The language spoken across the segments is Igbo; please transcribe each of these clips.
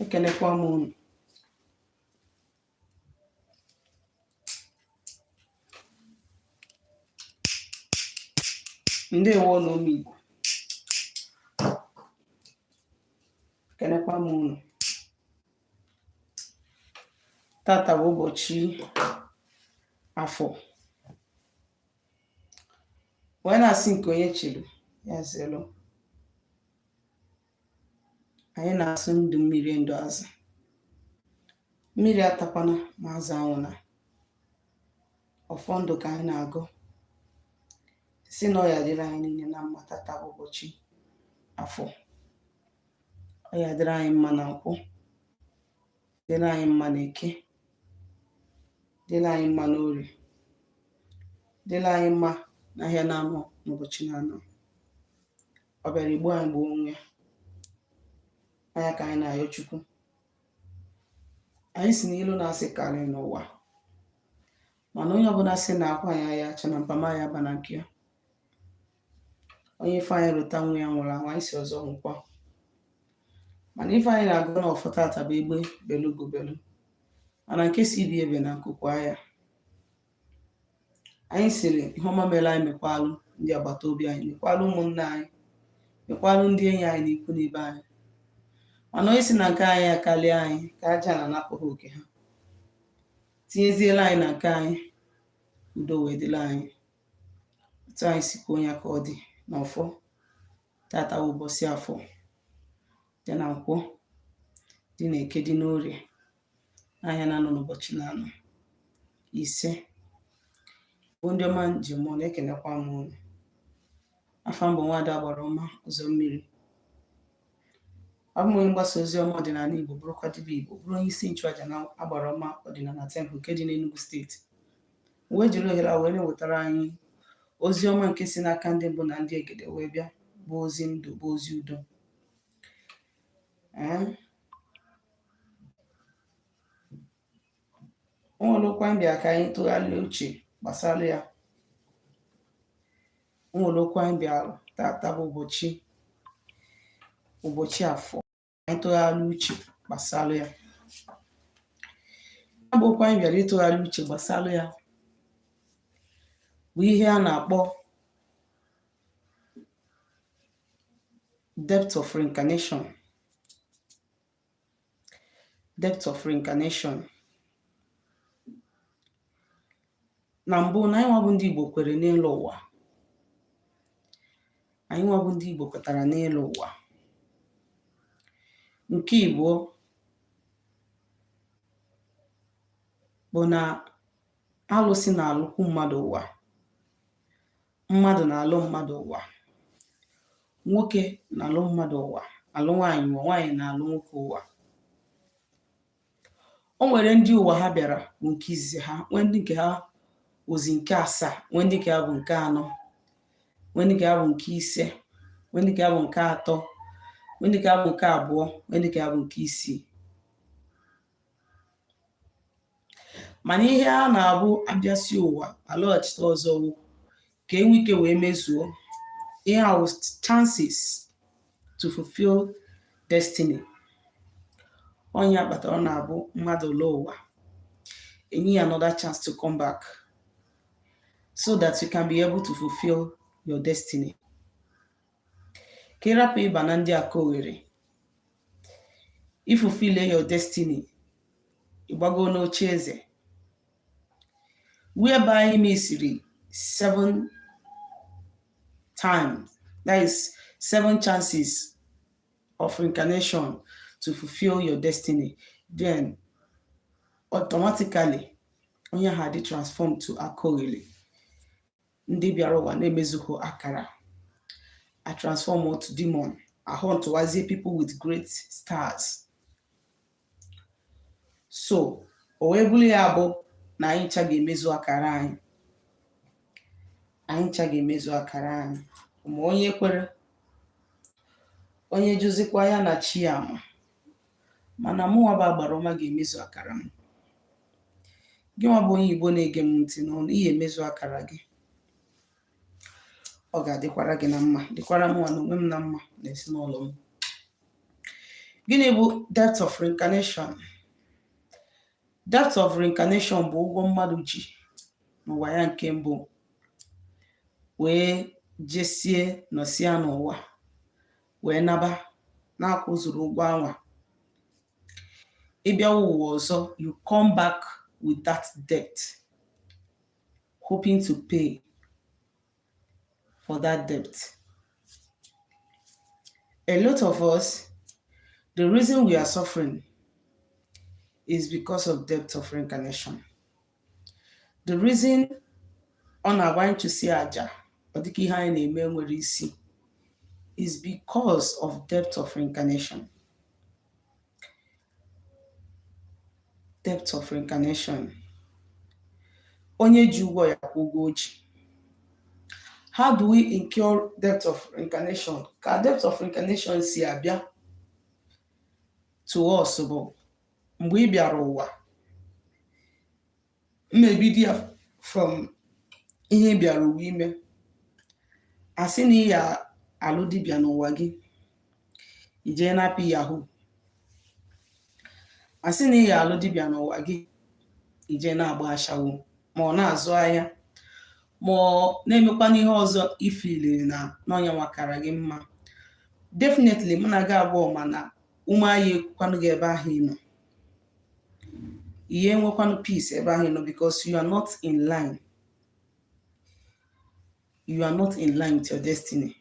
ekenekwa m unu. Ndewo n'ụmụ Igbo, ekenekwa m unu. Tata bụ ụbọchị Afọ, wee na-asị nke onye chiri ya zelu. Anyị na-asụ ndụ mmiri ndụ azụ, mmiri atakwana ma azụ anwụna. Ọfọ ndụ ka anyị na-agụ, si na ọ ya dịrị anyị niile na mma. Tata bụ ụbọchị Afọ, ọ ya dịrị anyị mma na Nkwọ, dịrị anyị mma na Eke, dịrị anyị mma na Orie, dịrị anyị mma na ahịa na-anọ n'ụbọchị na-anọ. Ọ bịara igbo anyị bụ onwe anya ka anyị na-ayọ Chukwu. Anyị si n'ilu na-asị karị n'ụwa, mana onye ọbụla sị na akwa ya ya acha na mpama ya ba na nke ya. Onye ife anyị rụta nwa ya nwụrụ anwụ, anyị si ọzọ nwụkwa. Mana ife anyị na-agụ n'ọfọ tata bụ egbe belu gobelu, mana nke si ibi ebe na nkụkwa ya. Anyị siri ihe ọma mere anyị mekwalụ ndị agbata obi anyị, mekwalụ ụmụnne anyị, mekwalụ ndị enyi anyị na ikwu na ibe anyị. Mana onye si na nke anyị akarịa anyị ka aja na-anapụghị oke ha, tinyeziela anyị na nke anyị, udo wee dịla anyị. Otu anyị sikwa onye ka ọ dị n'ọfọ. Tata bụ ụbọchị Afọ, dị na Nkwọ, dị na Eke, dị n'Orie, anya na-anọ n'ụbọchị na-anọ ise. Bụ ndị ọma njem ọ na-ekenekwa m unu. Afa mbụ Nwaada Agbarọma Ụzọ Mmiri. Abụ m onye mgbasa ozi ọma ọdịnala Igbo, bụrụkwa dibịa Igbo, bụrụ onye isi nchụaja na Agbarọma ọdịnala Temple nke dị n'Enugu steeti. Wee jiri ohere a wee na-ewetara anyị ozi ọma nke si n'aka ndị mbụ na ndị egede wee bịa, bụ ozi ndụ, bụ ozi udo. Onwelokwa mbịa ka anyị tụgharịa uche gbasara ya. Onwelokwa mbịa tata bụ ụbọchị Afọ, anyị tụgharịa uche gbasara ya. Abụkwa anyị bịara ịtụgharị uche gbasara ya bụ ihe a na-akpọ depth of reincarnation. Depth of reincarnation. Na mbụ, na anyị nwabụ ndị Igbo kwere n'elu ụwa. Anyị nwabụ ndị Igbo kwetara n'elu ụwa. Nke Igbo bụ na alụsị na-alụkwu mmadụ ụwa, mmadụ na-alụ mmadụ ụwa, nwoke na-alụ mmadụ ụwa, alụ nwaanyị, nwaanyị na-alụ nwoke ụwa. O nwere ndị ụwa ha bịara bụ nke izizi ha, nwee ndị nke ha ozi nke asaa, nwee ndị nke ha bụ nke anọ, nwee ndị nke ha bụ nke ise, nwee ndị nke ha bụ nke atọ, nwee ndị nke ha bụ nke abụọ, nwee ndị nke ha bụ nke isii. Mana ihe a na-abụ abịasị ụwa alọghachite ọzọ ka enwe ike wee mezuo ihe a chances to fulfill destiny. Onye akpatara na-abụ mmadụ lụọ ụwa, enye ya another chance to come back so that you can be able to fulfill your destiny. Ka ịrapụ ịba na ndị aka Owerri, ifulfill your destiny, ịgbago n'oche eze, whereby you misiri 7 times, that is 7 chances of reincarnation to fulfill your destiny, then automatically onye ha dị transformed to aka Owerri. Ndị bịara ụwa na-emezughị akara, a transform to demon, a huntwazie people with great stars. So o wee bụrụ ya bụ na anyị ncha ga-emezu akara anyị. Anyị ncha ga-emezu akara anyị. Ma onye kwere, onye jụzikwa ya na chi ya ama. Mana mụnwa bụ Agbarọma ga-emezu akara m. Gị nwa bụ onye Igbo na-ege m ntị n'ọnụ, ihe emezu akara gị. Ọ ga-adịkwara gị na mma, dịkwara m nwa na onwe m na mma na ezinụlọ m. Gịnị bụ debt of reincarnation? Debt of reincarnation bụ ụgwọ mmadụ ji n'ụwa ya nke mbụ wee jesie nọsịa n'ụwa wee naba na-akwụzuru ụgwọ anwa. Ịbịa ụwa ọzọ, you come back with that debt, hoping to pay for that debt. A lot of us, the reason we are suffering is because of debt of reincarnation. The reason ọ na-agba anyị chụsị aja ọ dịka ihe anyị na-eme nwere isi is because of debt of reincarnation. Debt of reincarnation. Onye ji ụgwọ ya kwụ ụgwọ ji. How do we incur debt of reincarnation? Ka debt of reincarnation si abịa to us bụ mgbe ị bịara ụwa, mmebido ya from ihe ị bịara ụwa ime. Asị na ị ya alụ dibịa n'ụwa gị, ije na-apị yahoo. Asị na ị ya alụ dibịa n'ụwa gị, ije na-agba ashawo, ma ọ na-azụ ahịa, ma ọ na-emekwa n'ihe ọzọ ifiliri na n'ọnya nwakara gị mma. Definitely mụ na gị abụọ mana ume anyị ekwukwanụ gị ebe ahụ ị nọ. Ihe enwekwanụ peace ebe ahụ ị nọ because you are not in line. You are not in line with your destiny.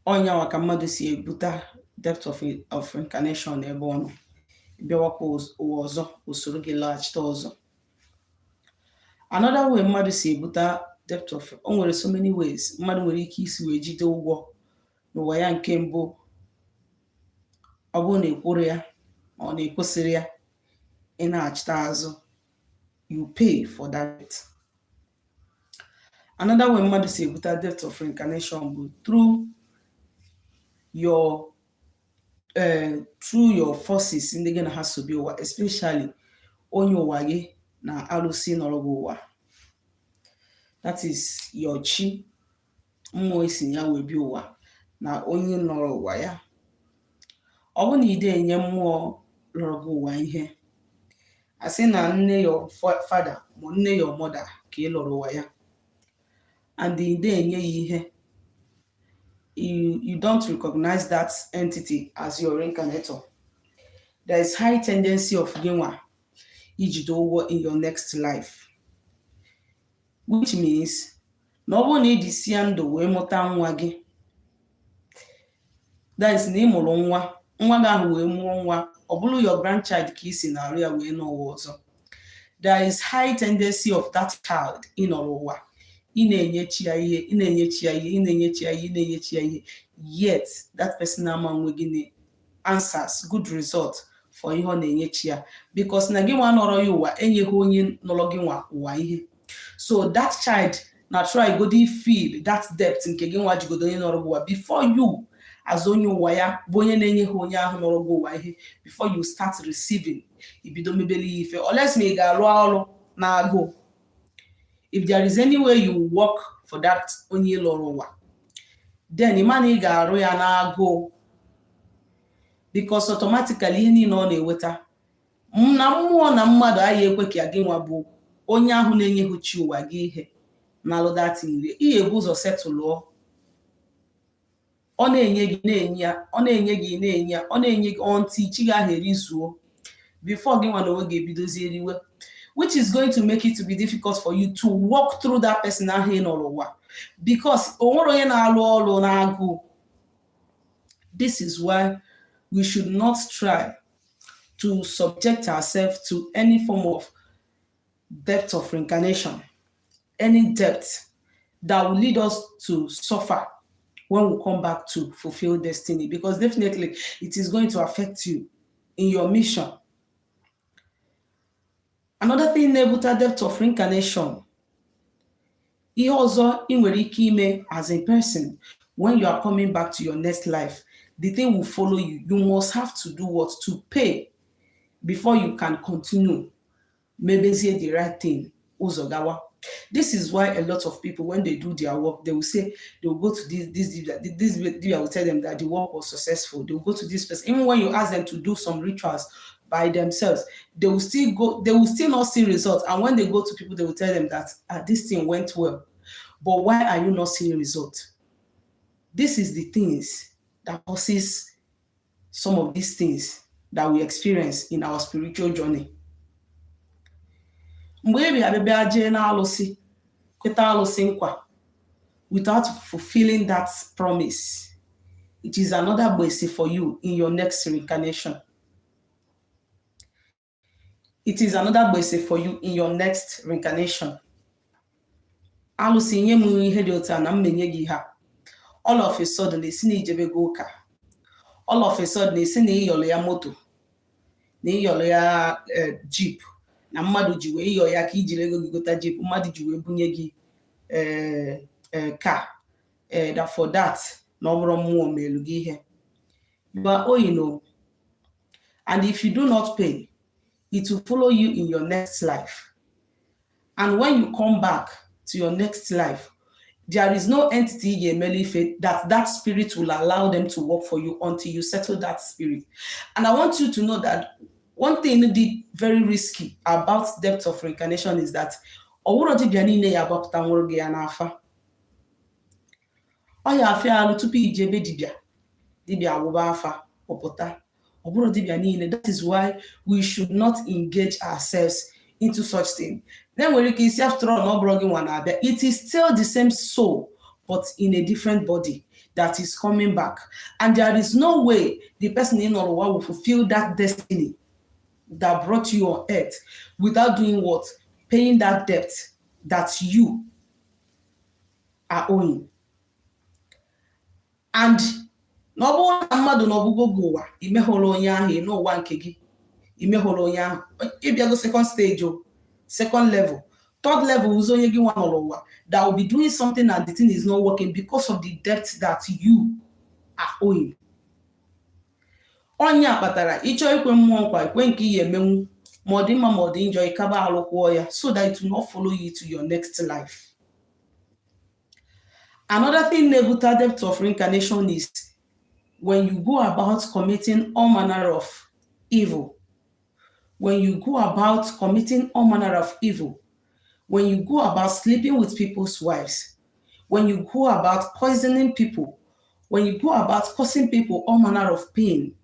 Ọnya waka mmadụ si ebuta debt of reincarnation ebe ọ nọ. Bịawakwa ụwa ọzọ, usoro gị laghachite ọzọ. Another way mmadụ si ebuta debt of, o nwere so many ways mmadụ nwere ike isi wee jide ụgwọ n'ụwa ya nke mbụ. Ọ bụrụ na ekworo ya ma ọ na-ekwesịrị ya, ị na-achịta azụ, you pay for that. Another way mmadụ si ebuta debt of reincarnation bụ through your forces ndị gị na ha so bi ụwa, especially onye ụwa gị na arụsị nọrọ gị ụwa. That is your chi, mmụọ isi ya wee bi ụwa na onye nọrọ ụwa ya. Ọ bụ na ide enye mmụọ lọrọ gị ụwa ihe, asị na nne your father ma nne your mother ka ị lọrọ ụwa ya, and ide enye ya ihe, you don't recognize that entity as your reincarnator. There is high tendency of gịnwa ijide ụgwọ in your next life, which means na ọ bụrụ na ị dịsịa ndụ wee mụta nwa gị, that is na ị mụrụ nwa gị ahụ wee mụọ nwa, ọ bụrụ your grandchild ka ị si na-arụ ya wee n'ụwa ọzọ. There is high tendency of that child ịnọrọ ụwa, ị na-enyechi ya ihe, ị na-enyechi ya ihe, ị na-enyechi ya ihe, ị na-enyechi ya ihe, yet that person ama nwe gị answers good result for ihe ọ na-enyechi ya, because na gị nwa nọrọ ya ụwa enyeghị onye nọrọ gị nwa ụwa ihe. So that child na try godi feel that debt nke gị nwa jigodo onye nọrọ gị ụwa before you as onye ụwa ya bụ onye na-enyeghị onye ahụ nọrọ gị ụwa ihe, before you start receiving, ibido mebele ya ife unless ma ị ga-arụ ọrụ na-agụ. If there is any way you work for that onye lọrọ ụwa, then ịma na ị ga-arụ ya na-agụ, because automatically ihe niile ọ na-eweta na mmụọ na mmadụ anyị ekwe ka gị nwa bụ onye ahụ na-enyeghị chi ụwa gị ihe na alụ that nri ihe ebu ụzọ setụlụọ. Ọ na-enye gị na-enye ya, ọ na-enye gị na-enye ya, ọ na-enye gị ọntị chi gị ahụ erizuo before gị nwa na onwe ga-ebidozi eriwe, which is going to make it to be difficult for you to walk through that person ahụ ị nọrọ ụwa, because o nwere onye na-alụ ọrụ na-agụ. This is why we should not try to subject ourselves to any form of debt of reincarnation, any debt that will lead us to suffer when we come back to fulfill destiny, because definitely it is going to affect you in your mission. Another thing about debt of reincarnation, ihe ọzọ ị nwere ike ime as a person when you are coming back to your next life, the thing will follow you. You must have to do what? To pay before you can continue. Mebezie the right thing. Uzogawa. This is why a lot of people, when they do their work, they will say they will go to this will tell them that the work was successful. They will go to this person. Even when you ask them to do some rituals by themselves, they will still not see results. And when they go to people, they will tell them that this thing went well. But why are you not seeing results? This is the things that causes some of these things that we experience in our spiritual journey. Mgbe we abịa jee na alụsị, kweta alụsị nkwa, without fulfilling that promise, it is another blessing for you in your next reincarnation. It is another blessing for you in your next reincarnation. Alụsị nye m ihe dị otu a na mmenye gị ha. All of a sudden, esi na ijebe go ụka. All of a sudden, esi na iyọrọ ya moto, na iyọrọ ya jeep, na mmadụ ji wee iyọ ya ka ijiri ego gị gota jeep, mmadụ ji wee bunye gị car. That for that, na ọ bụrụ mmụọ melu gị ihe. You are owing, know. And if you do not pay, it will follow you in your next life. And when you come back to your next life, there is no entity that spirit will allow them to work for you until you settle that spirit. And I want you to know that one thing very risky about depth of reincarnation is that that is why we should not engage ourselves into such thing. Then when you see after all, it is still the same soul, but in a different body that is coming back. And there is no way the person in Olowa will fulfill that destiny that brought you on earth without doing what? Paying that debt that you are owing. And no mmadụ na ọbụgo gị ụwa imehụrụ onye ahụ n'ụwa nke gị imehụrụ onye ahụ ịbịago second stage o second level third level ụzọ onye gị nwa nọ n'ụwa that will be doing something and the thing is not working because of the debt that you are owing. Onye akpatara ịchọ ikwe mmụọ nkwa ikwe nke ihe emenwu ma ọ dị mma ma ọ dị njọ ịkaba alụkwụọ ya so that it will not follow you to your next life. Another thing nebutad depth of reincarnation is when you go about committing all manner of evil, when you go about committing all manner of evil, when you go about sleeping with people's wives, when you go about poisoning people, when you go about causing people all manner of pain,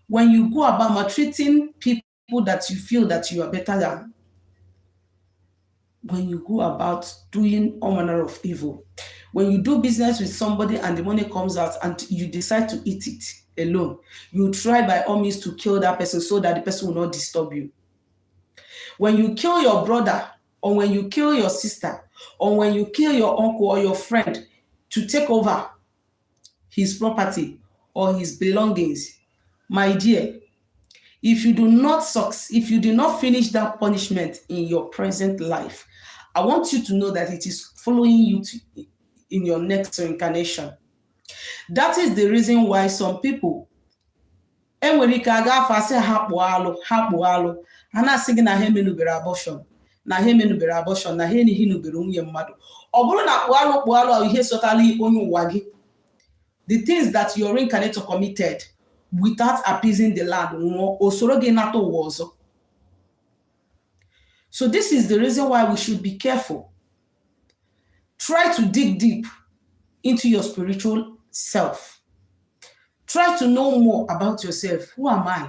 when you go about maltreating people that you feel that you are better than, when you go about doing all manner of evil, when you do business with somebody and the money comes out and you decide to eat it alone, you try by all means to kill that person so that the person will not disturb you. When you kill your brother, or when you kill your sister, or when you kill your uncle or your friend to take over his property or his belongings, my dear, if you do not finish that punishment in your present life, I want you to know that it is following you in your next reincarnation. That is the reason why some people enwere ike aga afọ asị ha kpụọ alụ ha na-asị gị na ha emenubere abortion na ha emenubere abortion na ha enihi nubere nwunye mmadụ. Ọ bụrụ na kpụọ alụ ihe sọtala onye ụwa gị, the things that your reincarnator committed without appeasing the land nwụọ osoro gị nata ụwa ọzọ. So this is the reason why we should be careful. Try to dig deep into your spiritual self. Try to know more about yourself. Who am I?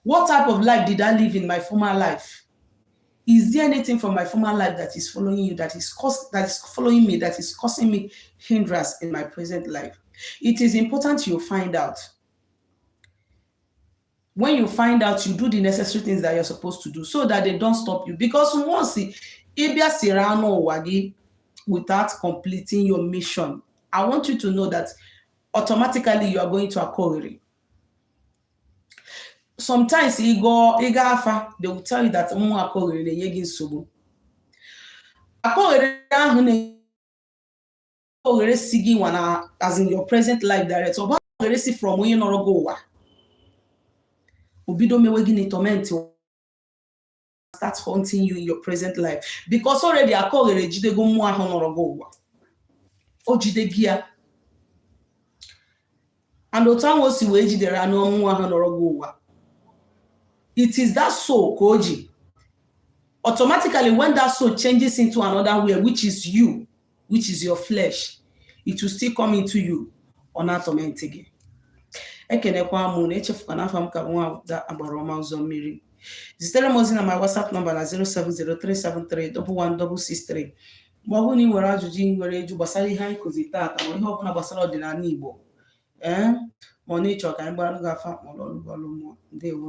What type of life did I live in my former life? Is there anything from my former life that is following you, that is following me, that is causing me hindrance in my present life? It is important you find out. When you find out, you do the necessary things that you're supposed to do so that they don't stop you. Because once Ibia Sirano Wagi, without completing your mission, I want you to know that automatically you are going to Akori. Sometimes they will tell you that Akori Subu. Akori Sigi wana as in your present life direct. So from when you not go. Ubido mewegi ni torment start haunting you in your present life because already akọghere jidego mmụọ ahụ nọrọ gị ụwa o jidegi ya and otu ahụ o si wee jidere anụ mmụọ ahụ nọrọ gị ụwa it is that soul ka o ji automatically when that soul changes into another way which is you, which is your flesh, it will still come into you on torment gị. Ekenekwa mụ na echefuka na afa m ka nwa agbara ọma ụzọ mmiri. Zitere m ozi na my WhatsApp number na 07037311663 ma ọ bụrụ na ị nwere ajụjụ ị nwere eju gbasara ihe anyị kụzi taata ma ihe ọbụla gbasara ọdịnala Igbo ma ọ na ịchọ ka anyị gbara gị afa ma ọ ọlụ mmụọ. Ndewo.